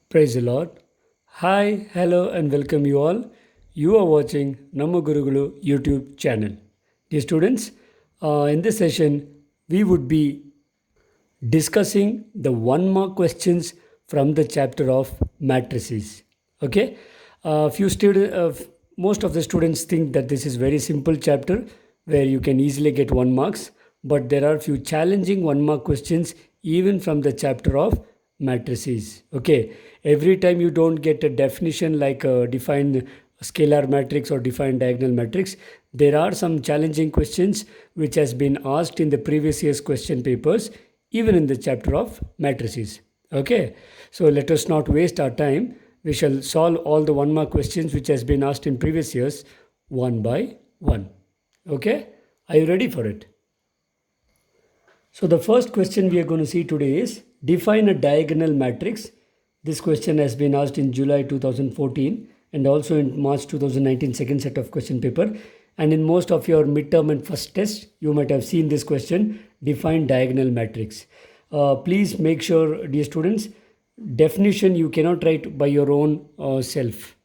Praise the Lord. Hi, hello, and welcome you all. You are watching Namma Gurugulu YouTube channel. Dear students, in this session, we would be discussing the one mark questions from the chapter of matrices. Okay, few student, most of the students think that this is very simple chapter where you can easily get 1 marks, but there are few challenging 1 mark questions even from the chapter of matrices. Okay, every time you don't get a definition like a defined scalar matrix or defined diagonal matrix, there are some challenging questions which has been asked in the previous year's question papers, even in the chapter of matrices. Okay, so let us not waste our time. We shall solve all the 1 mark questions which has been asked in previous years one by one. Okay, are you ready for it? So the first question we are going to see today is define a diagonal matrix. This question has been asked in July 2014 and also in March 2019 second set of question paper, and in most of your midterm and first test you might have seen this question, define diagonal matrix. Please make sure, dear students, definition you cannot write by your own self.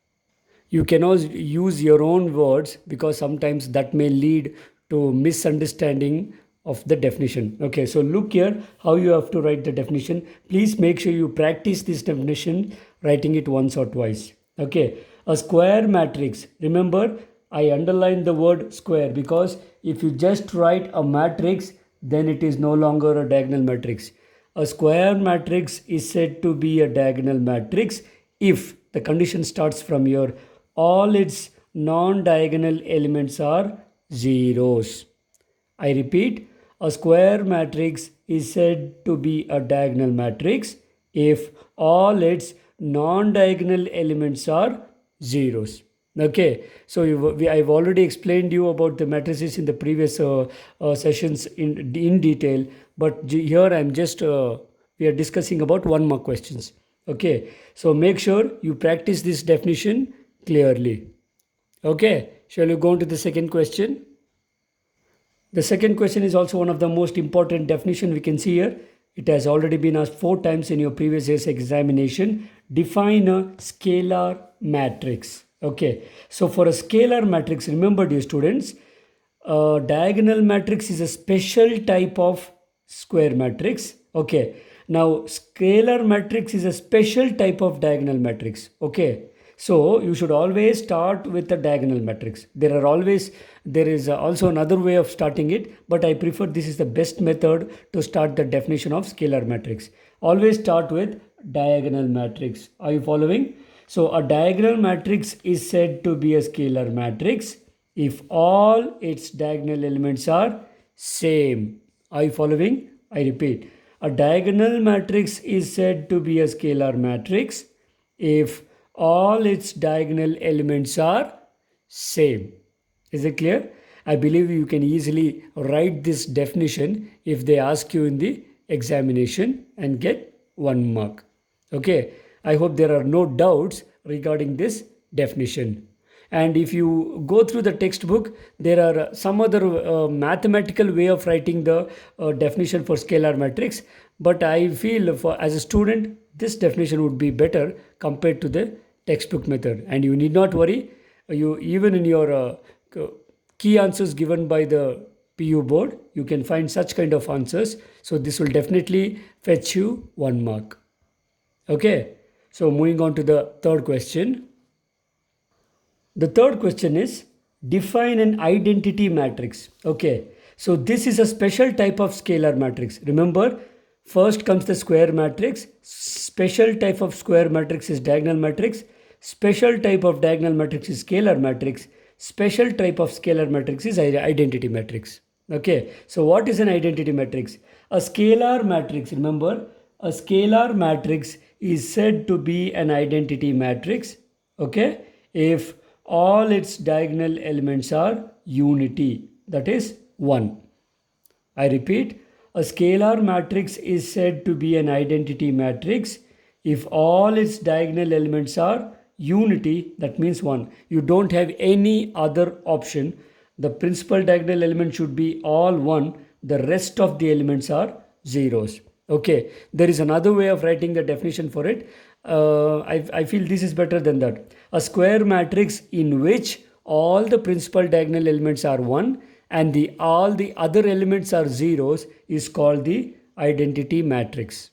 You cannot use your own words because sometimes that may lead to misunderstanding of the definition. Okay, so look here how you have to write the definition. Please make sure you practice this definition, writing it once or twice. Okay, a square matrix. Remember, I underline the word square because if you just write a matrix, then it is no longer a diagonal matrix. A square matrix is said to be a diagonal matrix if the condition starts from here, all its non-diagonal elements are zeros. I repeat, a square matrix is said to be a diagonal matrix if all its non-diagonal elements are zeros. Okay, so I've already explained you about the matrices in the previous sessions in detail, but here I'm just we are discussing about 1 mark questions. Okay, so make sure you practice this definition clearly. Okay, shall we go on to the second question? The second question is also one of the most important definition we can see here. It has already been asked 4 times in your previous year's examination. Define a scalar matrix. Okay, so for a scalar matrix, remember dear students, a diagonal matrix is a special type of square matrix. Okay, now scalar matrix is a special type of diagonal matrix. Okay, so you should always start with the diagonal matrix. There is also another way of starting it, but I prefer this is the best method to start the definition of scalar matrix. Always start with diagonal matrix. Are you following? So a diagonal matrix is said to be a scalar matrix if all its diagonal elements are same. Are you following? I repeat, a diagonal matrix is said to be a scalar matrix if all its diagonal elements are same. Is it clear? I believe you can easily write this definition if they ask you in the examination and get 1 mark. Okay, I hope there are no doubts regarding this definition. And if you go through the textbook, there are some other mathematical way of writing the definition for scalar matrix, but I feel as a student this definition would be better compared to the textbook method. And you need not worry, you even in your key answers given by the PU board, you can find such kind of answers. So this will definitely fetch you 1 mark. Okay, so moving on to the third question. The third question is define an identity matrix. Okay, so this is a special type of scalar matrix. Remember, first comes the square matrix. Special type of square matrix is diagonal matrix. Special type of diagonal matrix is scalar matrix. Special type of scalar matrix is identity matrix. Okay, so what is an identity matrix? A scalar matrix, remember, a scalar matrix is said to be an identity matrix. Okay, if all its diagonal elements are unity, that is 1. I repeat, a scalar matrix is said to be an identity matrix if all its diagonal elements are unity, that means 1. You don't have any other option. The principal diagonal element should be all 1. The rest of the elements are zeros. Okay, there is another way of writing the definition for it. I feel this is better than that. A square matrix in which all the principal diagonal elements are 1 and all the other elements are zeros is called the identity matrix.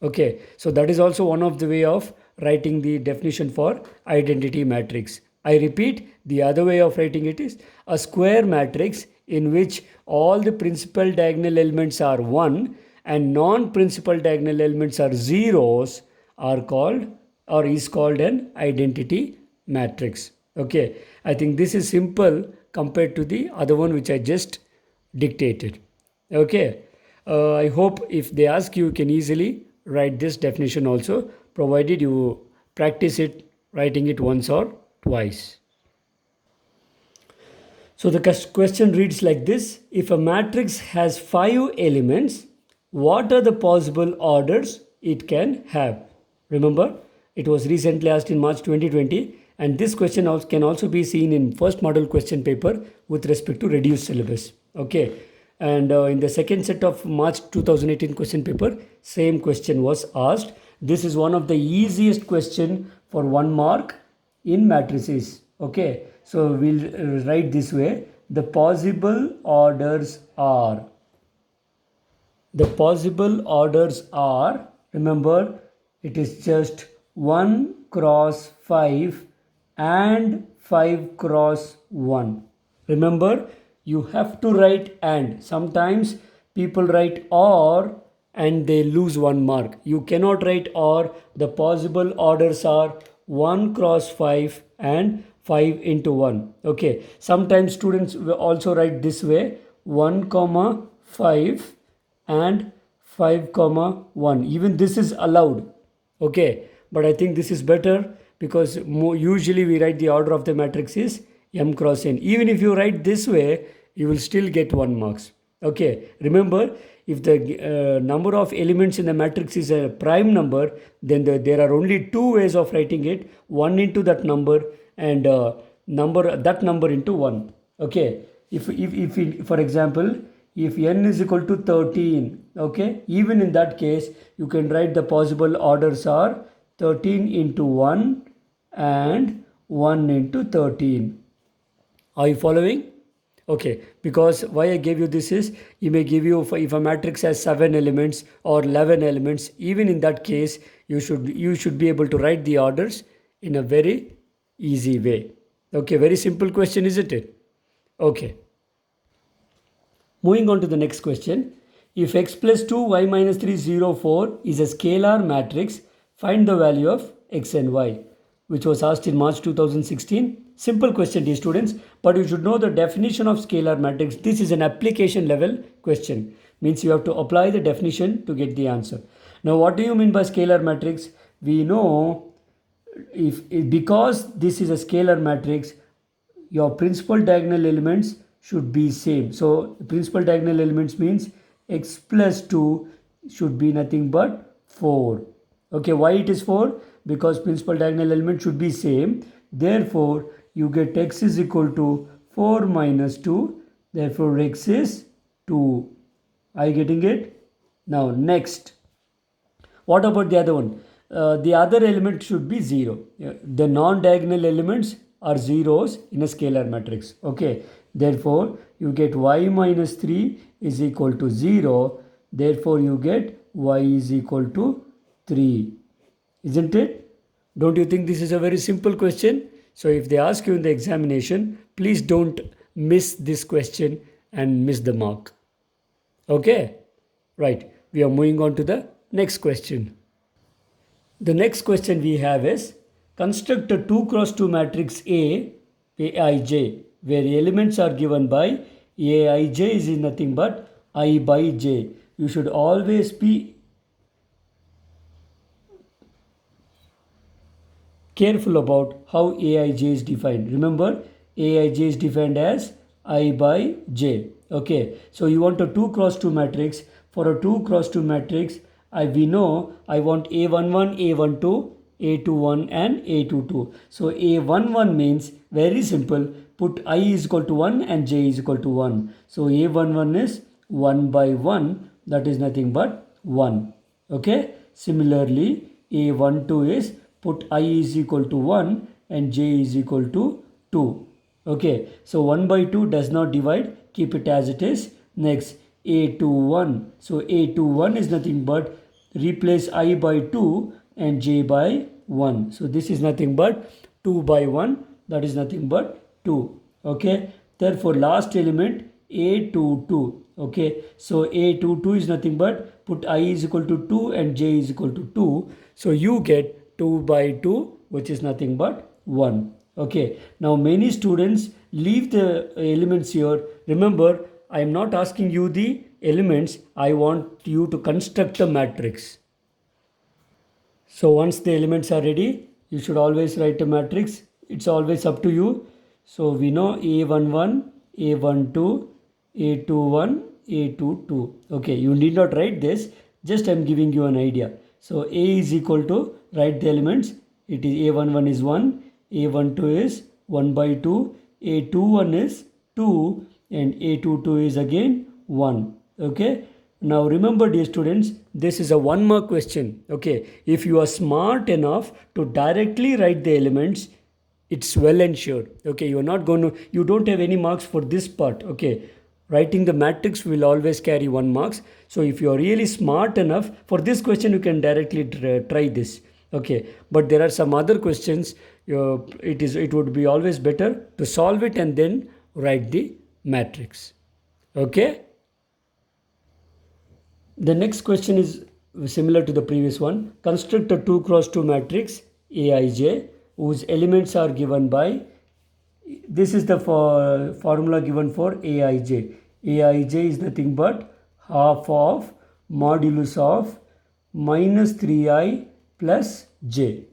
Okay, so that is also one of the way of writing the definition for identity matrix. I repeat, the other way of writing it is a square matrix in which all the principal diagonal elements are 1 and non-principal diagonal elements are zeros are called or is called an identity matrix. Okay, I think this is simple compared to the other one which I just dictated. Okay, I hope if they ask you, you can easily write this definition also, provided you practice it, writing it once or twice. So the question reads like this: if a matrix has 5 elements, what are the possible orders it can have? Remember, it was recently asked in March 2020, and this question can also be seen in first model question paper with respect to reduced syllabus. Okay, and in the second set of March 2018 question paper, same question was asked. This is one of the easiest question for 1 mark in matrices. Okay, so we'll write this way: the possible orders are, remember, it is just 1 cross 5 and 5 cross 1. Remember, you have to write and. Sometimes people write or and they lose 1 mark. You cannot write or. The possible orders are 1 cross 5 and 5 into 1. Okay, sometimes students will also write this way: 1 comma 5 and 5 comma 1. Even this is allowed. Okay, but I think this is better because usually we write the order of the matrix is m cross n. Even if you write this way, you will still get 1 marks. Okay, remember, if the number of elements in the matrix is a prime number, then there are only 2 ways of writing it: 1 into that number and that number into 1. Okay, if for example, if n is equal to 13, okay, even in that case you can write the possible orders are 13 into 1 and 1 into 13. Are you following? Okay, because why I gave you this is, you may give you, if a matrix has 7 elements or 11 elements, even in that case you should be able to write the orders in a very easy way. Okay, very simple question, isn't it? Okay. Moving on to the next question. If x plus 2, y minus 3, 0, 4 is a scalar matrix, find the value of x and y, which was asked in March 2016. Simple question, dear students, but you should know the definition of scalar matrix. This is an application level question. Means you have to apply the definition to get the answer. Now, what do you mean by scalar matrix? We know because this is a scalar matrix, your principal diagonal elements should be same. So principal diagonal elements means x plus 2 should be nothing but 4. Okay, why it is 4? Because principal diagonal element should be same. Therefore, you get x is equal to 4 minus 2. Therefore, x is 2. Are you getting it? Now, next. What about the other one? The other element should be 0. The non-diagonal elements are zeros in a scalar matrix. Okay. Therefore, you get y minus 3 is equal to 0. Therefore, you get y is equal to 3. Isn't it? Don't you think this is a very simple question? So if they ask you in the examination, please don't miss this question and miss the mark. Okay? Right. We are moving on to the next question. The next question we have is, construct a 2 cross 2 matrix A, Aij, where elements are given by Aij is nothing but I by j. You should always be careful about how Aij is defined. Remember, Aij is defined as I by j. Okay, so you want a 2 cross 2 matrix. For a 2 cross 2 matrix, we know I want A11, A12, A21 and A22. So A11 means very simple. Put I is equal to 1 and j is equal to 1. So A11 is 1 by 1. That is nothing but 1. Okay. Similarly, A12 is put I is equal to 1 and j is equal to 2. Okay. So 1 by 2 does not divide. Keep it as it is. Next, A21. So A21 is nothing but replace I by 2 and j by 1. So this is nothing but 2 by 1. That is nothing but 2. Okay. Therefore, last element A22. Okay. So A22 is nothing but put I is equal to 2 and j is equal to 2. So you get 2 by 2, which is nothing but 1. Okay. Now many students leave the elements here. Remember, I am not asking you the elements. I want you to construct a matrix. So once the elements are ready, you should always write a matrix. It's always up to you. So we know A11, A12, A21, A22. Okay, you need not write this. Just I'm giving you an idea. So A is equal to, write the elements. It is A11 is 1, A12 is 1 by 2, A21 is 2 and A22 is again 1. Okay. Now remember, dear students, this is a 1 mark question. Okay, if you are smart enough to directly write the elements, it's well ensured. Okay, you are not going to, you don't have any marks for this part. Okay, writing the matrix will always carry 1 marks. So if you are really smart enough for this question, you can directly try this. Okay, but there are some other questions. It would be always better to solve it and then write the matrix. Okay. The next question is similar to the previous one. Construct a 2 cross 2 matrix Aij whose elements are given by, this is the formula given for Aij. Aij is nothing but half of modulus of minus 3i plus j.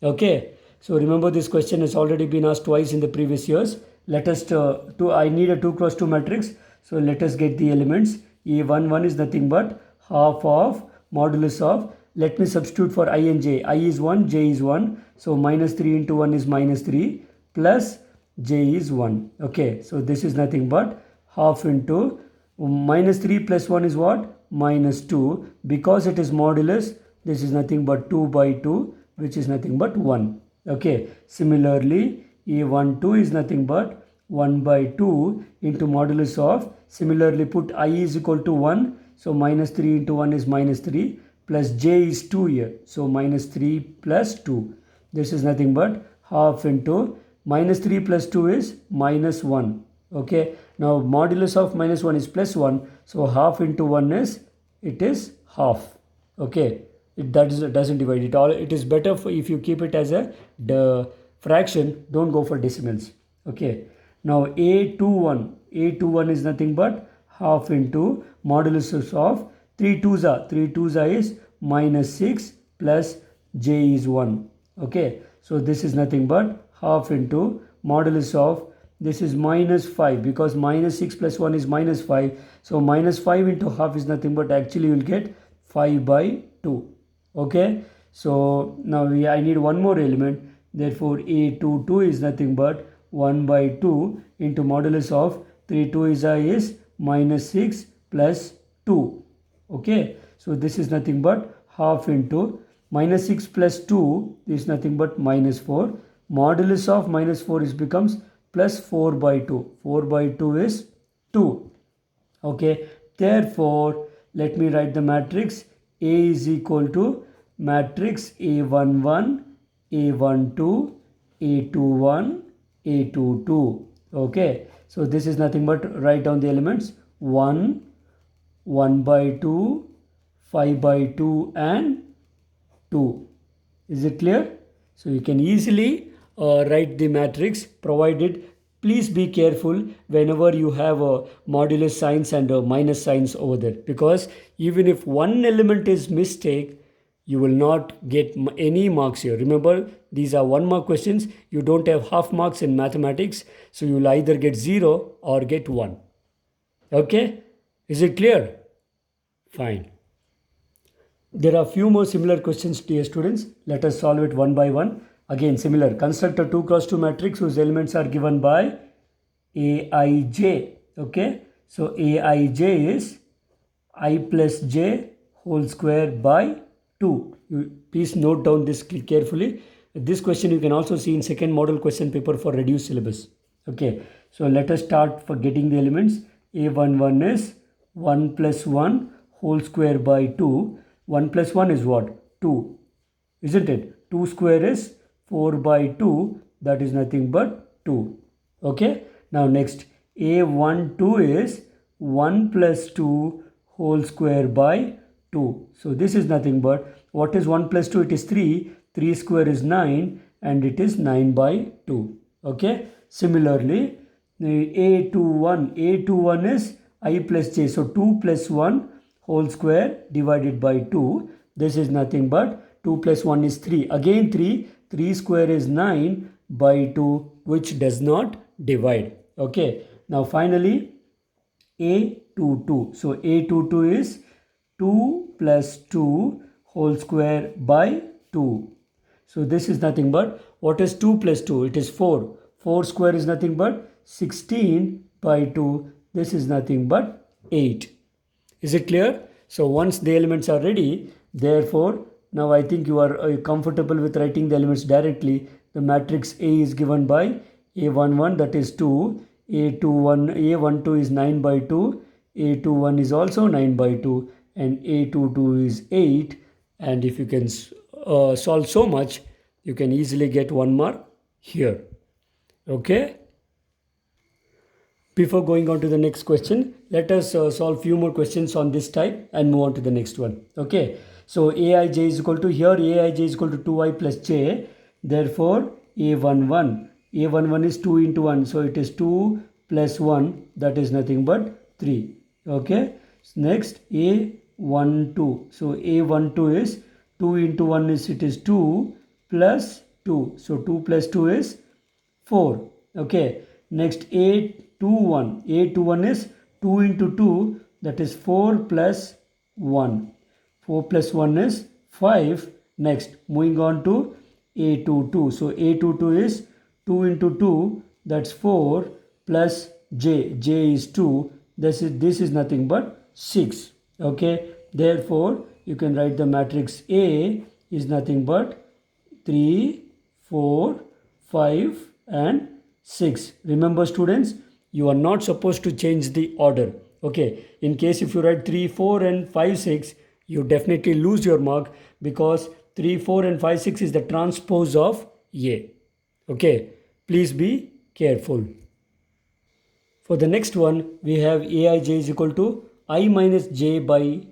Okay. So remember, this question has already been asked twice in the previous years. Let us I need a 2 cross 2 matrix. So let us get the elements. A11 is nothing but half of modulus of, let me substitute for I and j. I is 1, j is 1. So minus 3 into 1 is minus 3 plus j is 1. Okay, so this is nothing but half into minus 3 plus 1 is what? Minus 2. Because it is modulus, this is nothing but 2 by 2, which is nothing but 1. Okay, similarly, A12 is nothing but 1 by 2 into modulus of, similarly put I is equal to 1. So minus 3 into 1 is minus 3 plus j is 2 here. So minus 3 plus 2. This is nothing but half into minus 3 plus 2 is minus 1. Okay. Now modulus of minus 1 is plus 1. So half into 1 is, it is half. Okay. Doesn't divide it all. It is better if you keep it as the fraction. Don't go for decimals. Okay. Now A21 is nothing but half into modulus of 3 2s is minus 6 plus j is 1. Okay, so this is nothing but half into modulus of, this is minus 5 because minus 6 plus 1 is minus 5. So minus 5 into half is nothing but, actually you will get 5 by 2. Okay, so now I need one more element. Therefore A22 is nothing but 1 by 2 into modulus of 3 2s is minus 6 plus 2. Okay, so this is nothing but half into minus 6 plus 2 is nothing but minus 4. Modulus of minus 4 is becomes plus 4 by 2. 4 by 2 is 2. Okay, therefore let me write the matrix. A is equal to matrix A11, A12, A21, A22. Okay, so this is nothing but, write down the elements 1, 1 by 2, 5 by 2 and 2. Is it clear? So you can easily write the matrix, provided please be careful whenever you have a modulus signs and minus signs over there, because even if one element is mistake, you will not get any marks here. Remember, these are 1 mark questions. You don't have half marks in mathematics, so you will either get 0 or get 1. Okay, is it clear? Fine. There are few more similar questions, dear students. Let us solve it one by one. Again, similar. Construct a 2 cross 2 matrix whose elements are given by Aij. Okay, so Aij is I plus j whole square by 2. Please note down this carefully. This question you can also see in second model question paper for reduced syllabus. Okay, so let us start for getting the elements. A11 is 1 plus 1 whole square by 2. 1 plus 1 is what? 2. Isn't it? 2 square is 4 by 2. That is nothing but 2. Okay. Now next, A12 is 1 plus 2 whole square by 2. So this is nothing but, what is 1 plus 2? It is 3. 3 square is 9 and it is 9 by 2. Okay. Similarly, A21 is I plus j. So 2 plus 1 whole square divided by 2. This is nothing but 2 plus 1 is 3. Again 3. 3 square is 9 by 2, which does not divide. Okay. Now finally, A22. So A22 is 2 plus 2 whole square by 2. So this is nothing but, what is 2 plus 2? It is 4. 4 square is nothing but 16 by 2. This is nothing but 8. Is it clear? So once the elements are ready, therefore, now I think you are comfortable with writing the elements directly. The matrix A is given by A11, that is 2. A12 is 9 by 2. A21 is also 9 by 2. And A22 is 8. And if you can solve so much, you can easily get 1 mark here. Okay. Before going on to the next question, let us solve few more questions on this type and move on to the next one. Okay. So Aij is equal to, here Aij is equal to 2i plus j. Therefore A11 is 2 into 1. So it is 2 plus 1. That is nothing but 3. Okay. Next A12. So A12 is 2 into 1 is, it is 2 plus 2. So 2 plus 2 is 4. Okay. Next A21. A21 is 2 into 2, that is 4 plus 1. 4 plus 1 is 5. Next, moving on to A22. So A22 is 2 into 2, that's 4 plus j. J is 2. This is nothing but 6. Okay. Therefore, you can write the matrix A is nothing but 3, 4, 5 and 6. Remember students, you are not supposed to change the order. Okay. In case if you write 3, 4 and 5, 6, you definitely lose your mark, because 3, 4 and 5, 6 is the transpose of A. Okay. Please be careful. For the next one, we have Aij is equal to I minus j by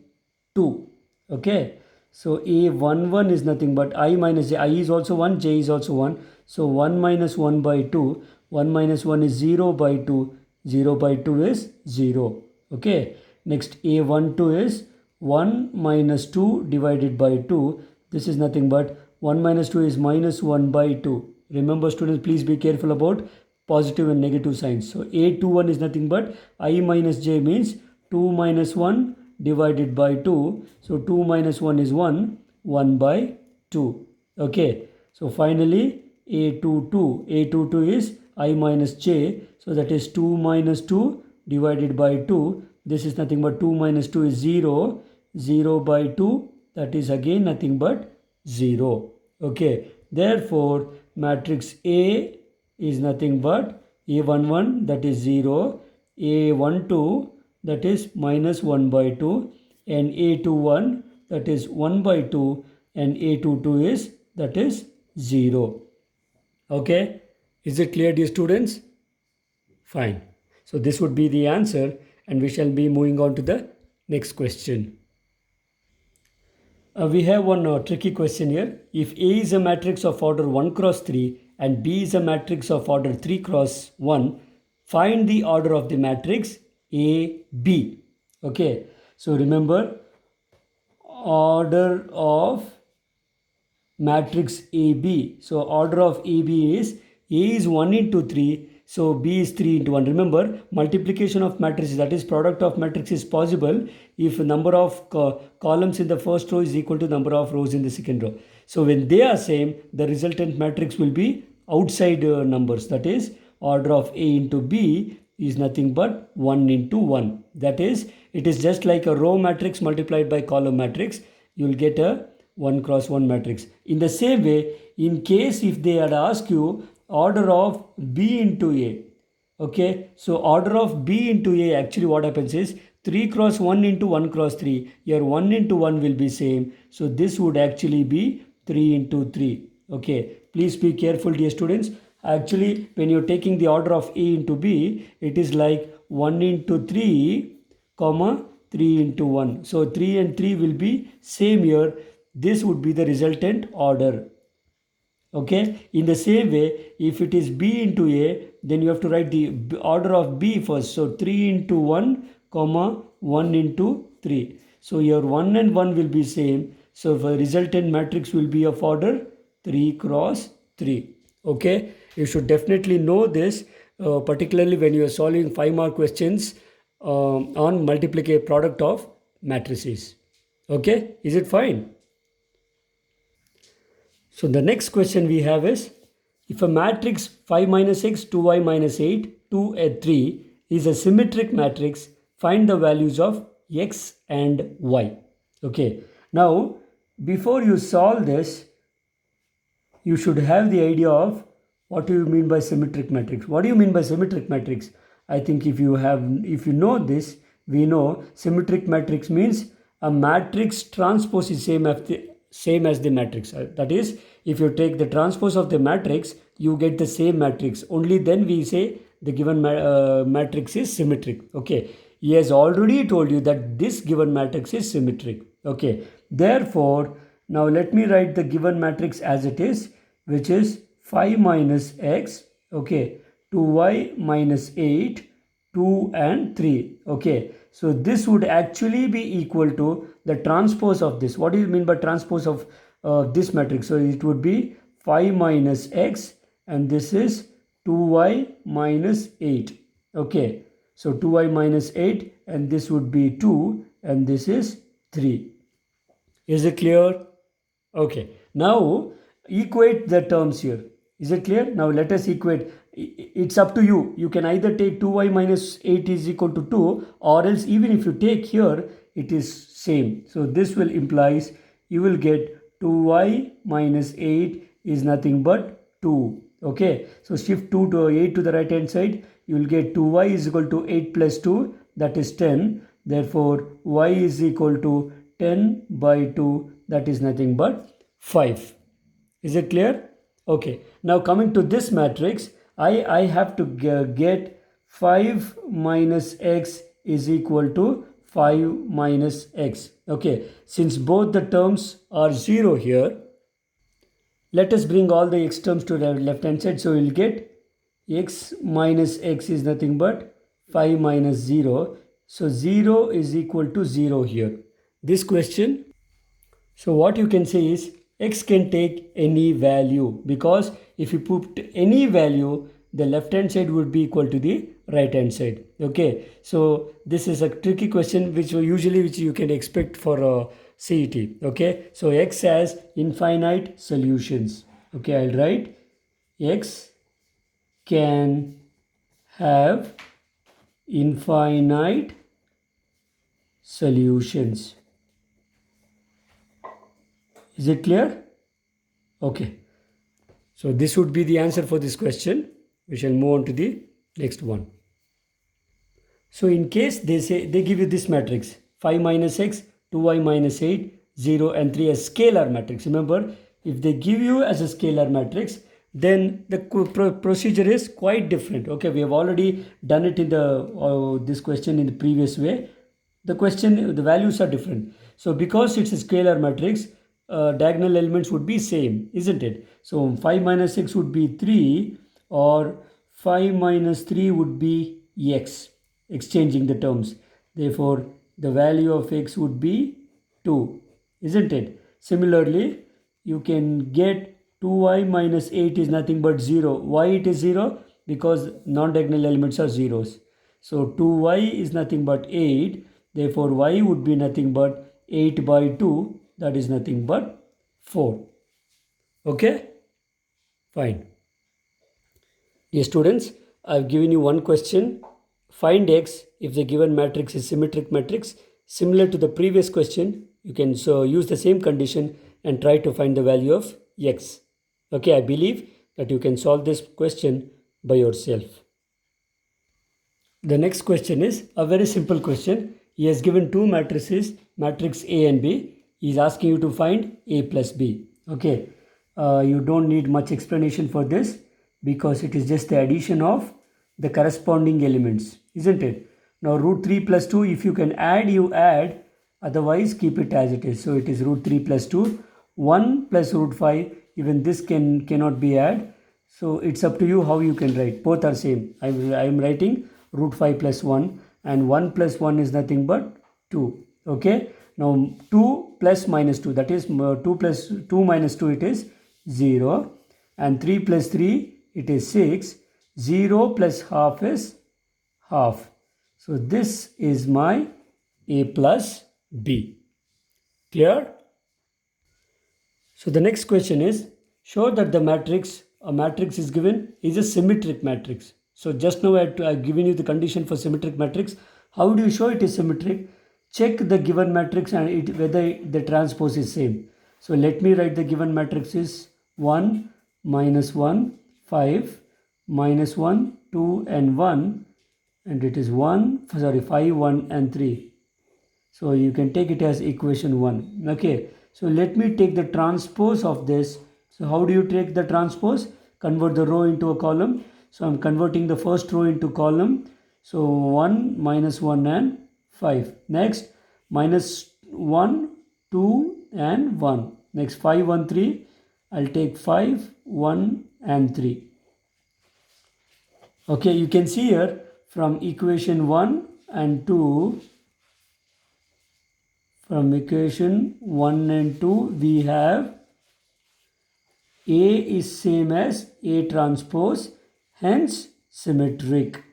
2. Okay. So A11 is nothing but I minus j. I is also 1, j is also 1. So 1 minus 1 by 2. 1 minus 1 is 0 by 2. 0 by 2 is 0. Okay. Next A12 is 1 minus 2 divided by 2. This is nothing but 1 minus 2 is minus 1 by 2. Remember students, please be careful about positive and negative signs. So A21 is nothing but I minus j means 2 minus 1 divided by 2. So 2 minus 1 is 1. 1 by 2. Okay. So finally A22. A22 is I minus j. So that is 2 minus 2 divided by 2. This is nothing but 2 minus 2 is 0. 0 by 2. That is again nothing but 0. Okay. Therefore, matrix A is nothing but A11, that is 0. A12, that is minus 1 by 2. And A21, that is 1 by 2. And A22 is, that is 0. Okay. Is it clear, dear students? Fine. So this would be the answer, and we shall be moving on to the next question. We have one tricky question here. If A is a matrix of order 1 cross 3 and B is a matrix of order 3 cross 1, find the order of the matrix A, B. Okay. So remember, order of matrix AB. So order of AB is A is 1 into 3. So B is 3 into 1. Remember, multiplication of matrices, that is product of matrix, is possible if number of columns in the first row is equal to number of rows in the second row. So when they are same, the resultant matrix will be outside numbers. That is, order of A into B is nothing but 1 into 1. That is, It is just like a row matrix multiplied by column matrix. You will get a 1 cross 1 matrix. In the same way, in case if they had asked you order of B into A, okay, so order of B into A, actually what happens is 3 cross 1 into 1 cross 3. Your 1 into 1 will be same. So this would actually be 3 into 3. Okay, please be careful, dear students. Actually, when you're taking the order of A into B, it is like 1 into 3, comma 3 into 1. So 3 and 3 will be same here. This would be the resultant order. Okay, in the same way, if it is B into A, then you have to write the order of B first. So 3 into 1, comma 1 into 3. So your 1 and 1 will be same. So the resultant matrix will be of order 3 cross 3. Okay, you should definitely know this, particularly when you are solving 5-mark questions on multiplicative product of matrices. Okay, is it fine? So the next question we have is, if a matrix 5 minus x, 2y minus 8, 2 and 3 is a symmetric matrix, find the values of x and y. Okay, now before you solve this, you should have the idea of what do you mean by symmetric matrix. What do you mean by symmetric matrix? I think if you know this, we know symmetric matrix means a matrix transpose is same as the matrix. That is, if you take the transpose of the matrix, you get the same matrix. Only then we say the given matrix is symmetric. Okay, he has already told you that this given matrix is symmetric. Okay, therefore now let me write the given matrix as it is, which is 5 minus x, okay, 2y minus 8, 2 and 3. Okay, so this would actually be equal to the transpose of this. What do you mean by transpose of this matrix? So it would be 5 minus x, and this is 2y minus 8. Okay, so 2y minus 8, and this would be 2, and this is 3. Is it clear? Okay, now equate the terms here. Is it clear? Now let us equate. It's up to you. You can either take 2y minus 8 is equal to 2, or else even if you take here, it is same. So this will implies you will get 2y minus 8 is nothing but 2. Okay, so shift 2 to 8 to the right hand side. You will get 2y is equal to 8 plus 2, that is 10. Therefore, y is equal to 10 by 2, that is nothing but 5. Is it clear? Okay, now coming to this matrix, I have to get 5 minus x is equal to 5 minus x. Okay, since both the terms are 0 here, let us bring all the x terms to the left hand side. So we'll get x minus x is nothing but 5 minus 0. So 0 is equal to 0 here. This question, so what you can say is x can take any value, because if you put any value, the left hand side would be equal to the right hand side. Okay, so this is a tricky question which you can expect for a CET. Okay, so x has infinite solutions. Okay, I'll write x can have infinite solutions. Is it clear? Okay. So this would be the answer for this question. We shall move on to the next one. So in case they give you this matrix 5 minus x, 2y minus 8, 0 and 3 as scalar matrix. Remember, if they give you as a scalar matrix, then the procedure is quite different. Okay, we have already done it in the this question in the previous way. The values are different. So because it's a scalar matrix, diagonal elements would be same, isn't it? So 5 minus 6 would be 3, or 5 minus 3 would be x, exchanging the terms. Therefore, the value of x would be 2, isn't it? Similarly, you can get 2y minus 8 is nothing but 0. Why it is 0? Because non-diagonal elements are zeros. So 2y is nothing but 8. Therefore, y would be nothing but 8 by 2. That is nothing but 4. Okay? Fine. Dear students, I have given you one question find x if the given matrix is symmetric matrix. Similar to the previous question, you can use the same condition and try to find the value of x. Okay, I believe that you can solve this question by yourself. The next question is a very simple question. He has given two matrices, matrix A and B. He is asking you to find A plus B. Okay, you don't need much explanation for this because it is just the addition of the corresponding elements, isn't it? Now root 3 plus 2, if you can add, you add. Otherwise, keep it as it is. So it is root 3 plus 2. 1 plus root 5, even this cannot be added. So it's up to you how you can write. Both are same. I am writing root 5 plus 1, and 1 plus 1 is nothing but 2. Okay. Now 2 plus minus 2, that is 2 plus 2 minus 2, it is 0. And 3 plus 3, it is 6. 0 plus half is half. So this is my A plus B. Clear? So the next question is, show that the matrix, a matrix is given, is a symmetric matrix. So just now I have given you the condition for symmetric matrix. How do you show it is symmetric? Check the given matrix and whether the transpose is same. So let me write the given matrix is 1, minus 1, 5, minus 1, 2 and 1, and it is 5, 1 and 3. So you can take it as equation 1. Okay. So let me take the transpose of this. So how do you take the transpose? Convert the row into a column. So I'm converting the first row into column. So 1, minus 1 and 5. Next, minus 1, 2 and 1. Next 5, 1, 3. I'll take 5, 1 and 3. Okay, you can see here from equation 1 and 2. From equation 1 and 2, we have A is same as A transpose, hence symmetric.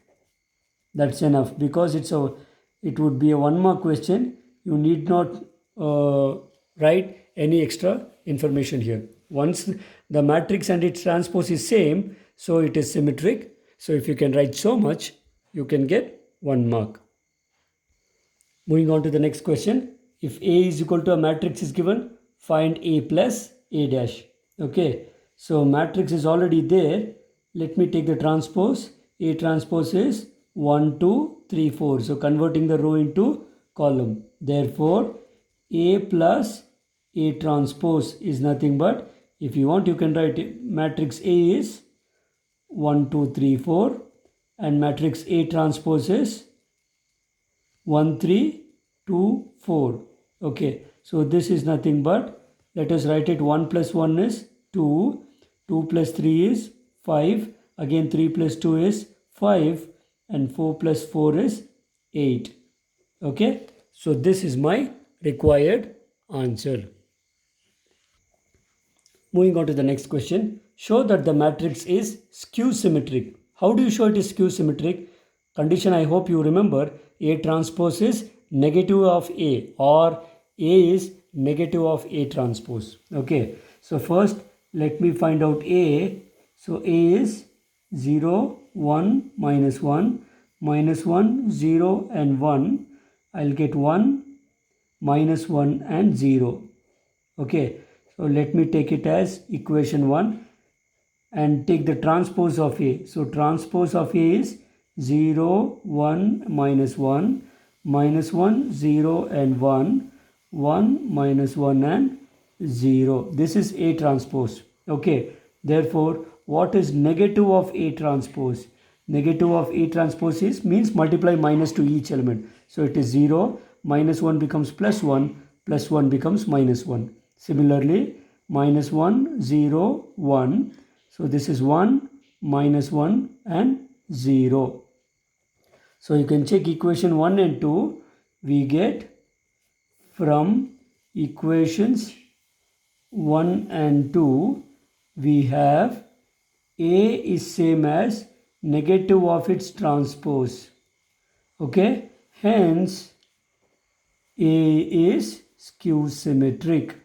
That's enough because it would be a 1 mark question. You need not write any extra information here. Once the matrix and its transpose is same, so it is symmetric. So if you can write so much, you can get 1 mark. Moving on to the next question. If A is equal to a matrix is given, find A plus A dash. Okay, so matrix is already there. Let me take the transpose. A transpose is 1, 2, 3, 4. So converting the row into column. Therefore, A plus A transpose is nothing but, if you want, you can write it. Matrix A is 1, 2, 3, 4, and matrix A transpose is 1, 3, 2, 4. Okay, so this is nothing but, let us write it. 1 plus 1 is 2, 2 plus 3 is 5, again 3 plus 2 is 5, and 4 plus 4 is 8. Okay, so this is my required answer. Moving on to the next question. Show that the matrix is skew symmetric. How do you show it is skew symmetric? Condition, I hope you remember, A transpose is negative of A, or A is negative of A transpose. Okay, so first let me find out A. So A is 0, 1, minus 1, minus 1, 0 and 1. I'll get 1, minus 1 and 0. Okay, so let me take it as equation 1 and take the transpose of A. So transpose of A is 0, 1, minus 1, minus 1, 0 and 1, 1, minus 1 and 0. This is A transpose. Okay, therefore what is negative of A transpose? Negative of A transpose is, means multiply minus to each element. So it is 0, minus 1 becomes plus 1, plus 1 becomes minus 1. Similarly, minus 1, 0, 1. So this is 1, minus 1 and 0. So you can check equation 1 and 2. We get from equations 1 and 2, we have A is same as negative of its transpose. Okay, hence A is skew symmetric.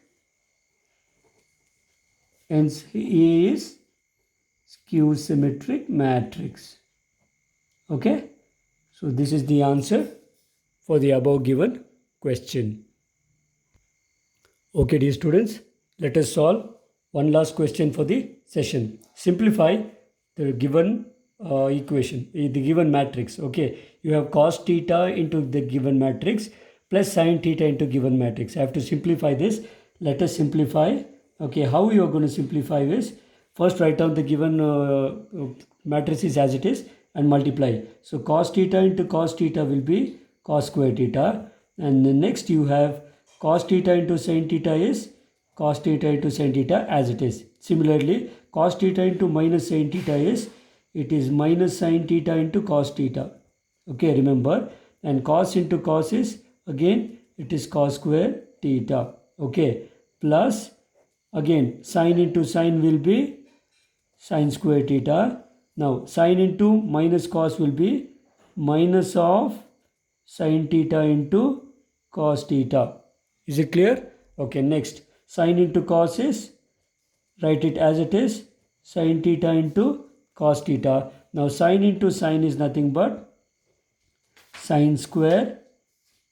Hence A is skew symmetric matrix. Okay, So this is the answer for the above given question. Okay, dear students, let us solve one last question for the session. Simplify the given equation, the given matrix. Okay, you have cos theta into the given matrix plus sin theta into given matrix. I have to simplify this. Let us simplify. Okay, how you are going to simplify is first write down the given matrices as it is and multiply. So cos theta into cos theta will be cos square theta, and then next you have cos theta into sin theta is cos theta into sin theta as it is. Similarly, cos theta into minus sin theta is it is minus sin theta into cos theta. Okay, remember, and cos into cos is again it is cos square theta. Okay, plus again sin into sin will be sin square theta. Now sin into minus cos will be minus of sin theta into cos theta. Is it clear? Okay, next sin into cos is, write it as it is, sin theta into cos theta. Now sin into sin is nothing but sin square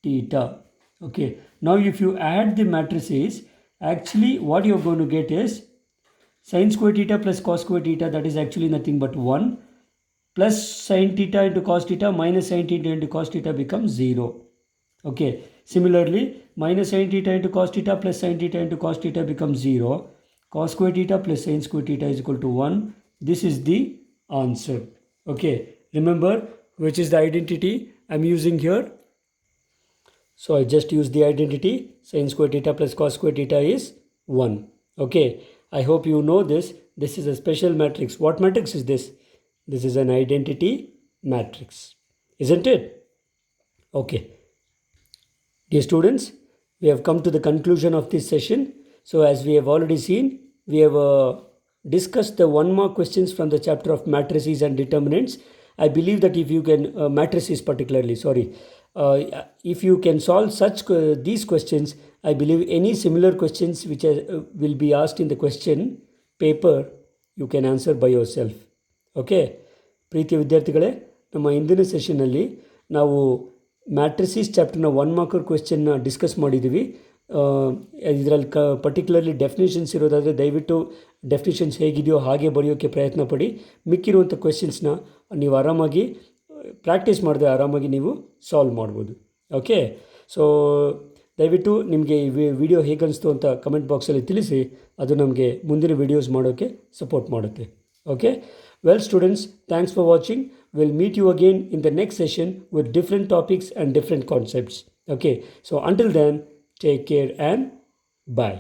theta. Okay, now if you add the matrices, actually what you're going to get is sin square theta plus cos square theta, that is actually nothing but 1, plus sin theta into cos theta minus sin theta into cos theta becomes 0. Okay, similarly minus sin theta into cos theta plus sin theta into cos theta becomes 0. Cos square theta plus sin square theta is equal to 1. This is the answer. Okay, remember which is the identity I'm using here. So I just use the identity, sin square theta plus cos square theta is 1. Okay, I hope you know this. This is a special matrix. What matrix is this? This is an identity matrix, isn't it? Okay. Dear students, we have come to the conclusion of this session. So as we have already seen, we have discussed the 1 mark questions from the chapter of matrices and determinants. I believe that if you can, matrices particularly, if you can solve such these questions, I believe any similar questions which will be asked in the question paper, you can answer by yourself. Okay ಪ್ರೀತಿಯ ವಿದ್ಯಾರ್ಥಿಗಳೇ, ನಮ್ಮ ಇಂದಿನ ಸೆಷನ್ನಲ್ಲಿ ನಾವು matrices ಚಾಪ್ಟರ್ನ 1 marker ಕ್ವೆಶ್ಚನ್ನ discuss ಮಾಡಿದ್ದೀವಿ. ಇದರಲ್ಲಿ particularly definitions ಇರೋದಾದರೆ ದಯವಿಟ್ಟು definitions ಹೇಗಿದೆಯೋ ಹಾಗೆ ಬರೆಯೋಕ್ಕೆ ಪ್ರಯತ್ನ ಪಡಿ. ಮಿಕ್ಕಿರುವಂಥ ಕ್ವೆಶ್ಚನ್ಸ್ನ ನೀವು ಆರಾಮಾಗಿ ಪ್ರಾಕ್ಟೀಸ್ ಮಾಡಿದ್ರೆ ಆರಾಮಾಗಿ ನೀವು ಸಾಲ್ವ್ ಮಾಡ್ಬೋದು. ಓಕೆ, ಸೊ ದಯವಿಟ್ಟು ನಿಮಗೆ ಈ ವಿಡಿಯೋ ಹೇಗನ್ನಿಸ್ತು ಅಂತ ಕಮೆಂಟ್ ಬಾಕ್ಸಲ್ಲಿ ತಿಳಿಸಿ. ಅದು ನಮಗೆ ಮುಂದಿನ ವೀಡಿಯೋಸ್ ಮಾಡೋಕ್ಕೆ ಸಪೋರ್ಟ್ ಮಾಡುತ್ತೆ. Okay, well students, thanks for watching. We'll meet you again in the next session with different topics and different concepts. Okay, so until then, take care and bye.